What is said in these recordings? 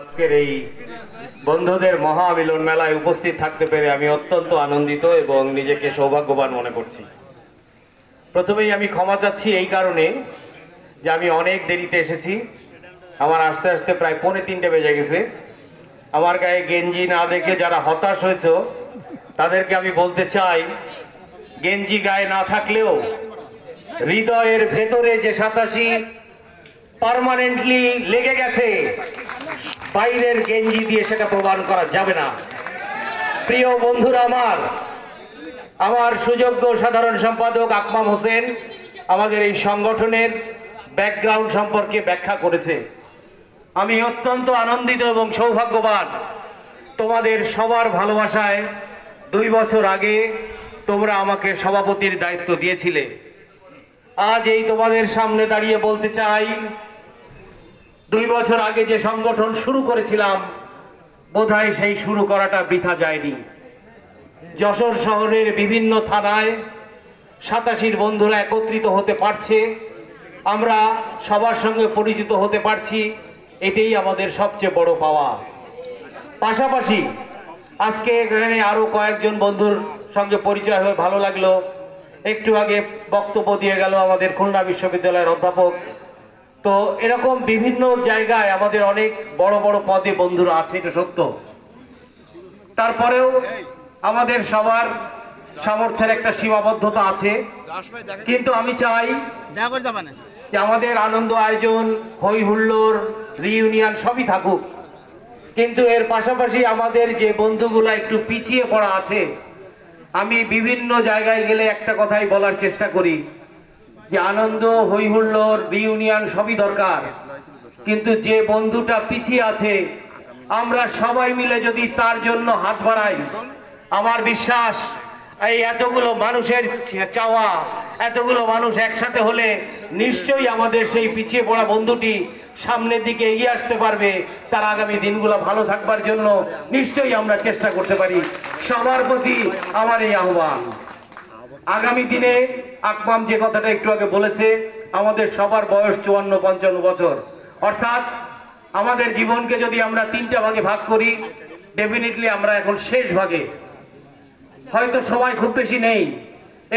আজকের এই বন্ধুদের মহামিলন মেলায় উপস্থিত থাকতে পেরে আমি অত্যন্ত আনন্দিত এবং নিজেকে সৌভাগ্যবান মনে করছি। প্রথমেই আমি ক্ষমা চাচ্ছি এই কারণে যে আমি অনেক দেরিতে এসেছি। আমার আসতে আসতে প্রায় 2:45 বেজে গেছে। আমার গায়ে গেঞ্জি না দেখে যারা হতাশ হয়েছে তাদেরকে আমি বলতে চাই, গেঞ্জি গায়ে না থাকলেও হৃদয়ের ভেতরে যে 87 পার্মানেন্টলি লেগে গেছে, বাইরের গেঞ্জি দিয়ে সেটা প্রমাণ করা যাবে না। প্রিয় বন্ধুরা, আমার সুযোগ্য সাধারণ সম্পাদক আকমাম হোসেন আমাদের এই সংগঠনের ব্যাকগ্রাউন্ড সম্পর্কে ব্যাখ্যা করেছে। আমি অত্যন্ত আনন্দিত এবং সৌভাগ্যবান। তোমাদের সবার ভালোবাসায় 2 বছর আগে তোমরা আমাকে সভাপতির দায়িত্ব দিয়েছিলে। আজ এই তোমাদের সামনে দাঁড়িয়ে বলতে চাই, 2 বছর আগে যে সংগঠন শুরু করেছিলাম, বোধহয় সেই শুরু করাটা বৃথা যায়নি। যশোর শহরের বিভিন্ন থানায় 87 বন্ধুরা একত্রিত হতে পারছে, আমরা সবার সঙ্গে পরিচিত হতে পারছি, এটাই আমাদের সবচেয়ে বড় পাওয়া। পাশাপাশি আজকে এখানে আরো কয়েকজন বন্ধুর সঙ্গে পরিচয় হয়ে ভালো লাগলো। একটু আগে বক্তব্য দিয়ে গেল আমাদের খুলনা বিশ্ববিদ্যালয়ের অধ্যাপক। তো এরকম বিভিন্ন জায়গায় আমাদের অনেক বড় বড় পদে বন্ধুরা আছে, এটা সত্য। তারপরেও আমাদের সবার সামর্থ্যের একটা সীমাবদ্ধতা আছে, কিন্তু আমি চাই যে আমাদের আনন্দ আয়োজন, হই হুল্লোড়, রিইউনিয়ন সবই থাকুক, কিন্তু এর পাশাপাশি আমাদের যে বন্ধুগুলো একটু পিছিয়ে পড়া আছে, আমি বিভিন্ন জায়গায় গেলে একটা কথাই বলার চেষ্টা করি যে আনন্দ, হই হুল্লোড়, রিইউনিয়ন সবই দরকার, কিন্তু যে বন্ধুটা পিছিয়ে আছে আমরা সবাই মিলে যদি তার জন্য হাত বাড়াই, আমার বিশ্বাস এই এতগুলো মানুষের চাওয়া, এতগুলো মানুষ একসাথে হলে নিশ্চয়ই আমাদের সেই পিছিয়ে পড়া বন্ধুটি সামনের দিকে এগিয়ে আসতে পারবে। তার আগামী দিনগুলো ভালো থাকবার জন্য নিশ্চয়ই আমরা চেষ্টা করতে পারি। সবার প্রতি আমার এই আহ্বান। আগামী দিনে আকমাম যে কথাটা একটু আগে বলেছে, আমাদের সবার বয়স 54-55 বছর, অর্থাৎ আমাদের জীবনকে যদি আমরা 3টা ভাগে ভাগ করি, ডেফিনেটলি আমরা এখন শেষ ভাগে। হয়তো সময় খুব বেশি নেই।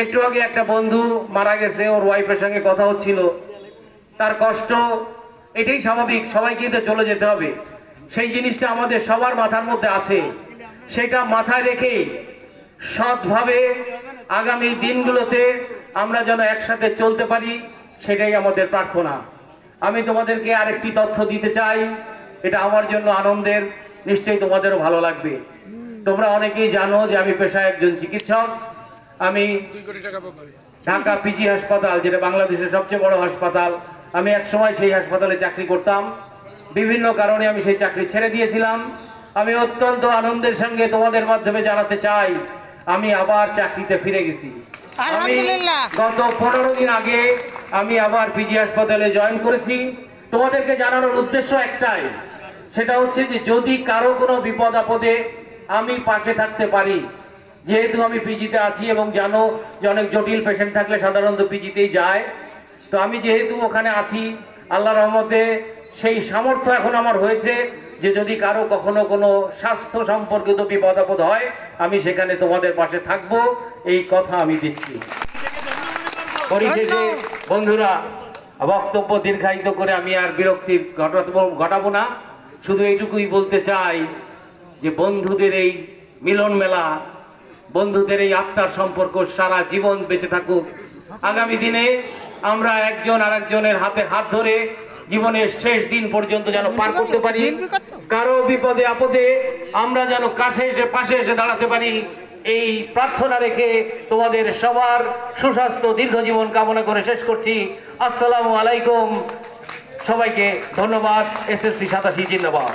একটু আগে একটা বন্ধু মারা গেছে, ওর ওয়াইফের সঙ্গে কথা হচ্ছিল, তার কষ্ট, এটাই স্বাভাবিক, সবাইকে তো চলে যেতে হবে, সেই জিনিসটা আমাদের সবার মাথার মধ্যে আছে। সেটা মাথায় রেখে সৎভাবে আগামী দিনগুলোতে আমরা যেন একসাথে চলতে পারি, সেটাই আমাদের প্রার্থনা। আমি তোমাদেরকে আরেকটি তথ্য দিতে চাই, এটা আমার জন্য আনন্দের, নিশ্চয়ই তোমাদেরও ভালো লাগবে। তোমরা অনেকেই জানো যে আমি পেশায় একজন চিকিৎসক। আমি ঢাকা পিজি হাসপাতাল, যেটা বাংলাদেশের সবচেয়ে বড় হাসপাতাল, আমি এক সময় সেই হাসপাতালে চাকরি করতাম। বিভিন্ন কারণে আমি সেই চাকরি ছেড়ে দিয়েছিলাম। আমি অত্যন্ত আনন্দের সঙ্গে তোমাদের মাধ্যমে জানাতে চাই, আমি আবার চাকরিতে ফিরে গেছি। আমি গত 15 দিন আগে আমি আবার পিজি হাসপাতালে জয়েন করেছি। তোমাদেরকে জানানোর উদ্দেশ্য একটাই, সেটা হচ্ছে যে যদি কারো কোনো বিপদ আপদে আমি পাশে থাকতে পারি, যেহেতু আমি পিজিতে আছি এবং জানো যে অনেক জটিল পেশেন্ট থাকলে সাধারণত পিজিতেই যায়, তো আমি যেহেতু ওখানে আছি, আল্লাহর রহমতে সেই সামর্থ্য এখন আমার হয়েছে যে যদি কারো কখনো কোনো স্বাস্থ্য সম্পর্কিত বিপদ আপদ হয়, আমি সেখানে তোমাদের পাশে থাকব, এই কথা আমি দিচ্ছি। পরিশেষে বন্ধুরা, বক্তব্য দীর্ঘায়িত করে আমি আর বিরক্তি ঘটাবো না, শুধু এইটুকুই বলতে চাই যে বন্ধুদের এই মিলন মেলা, বন্ধুদের এই আত্মার সম্পর্ক সারা জীবন বেঁচে থাকুক। আগামী দিনে আমরা একজন আরেকজনের হাতে হাত ধরে জীবনের শেষ দিন পর্যন্ত যেন পার করতে পারি, কারো বিপদে আপদে আমরা যেন কাছে এসে পাশে এসে দাঁড়াতে পারি, এই প্রার্থনা রেখে তোমাদের সবার সুস্বাস্থ্য, দীর্ঘ জীবন কামনা করে শেষ করছি। আসসালামু আলাইকুম, সবাইকে ধন্যবাদ। SSC 87 জিন্দাবাদ।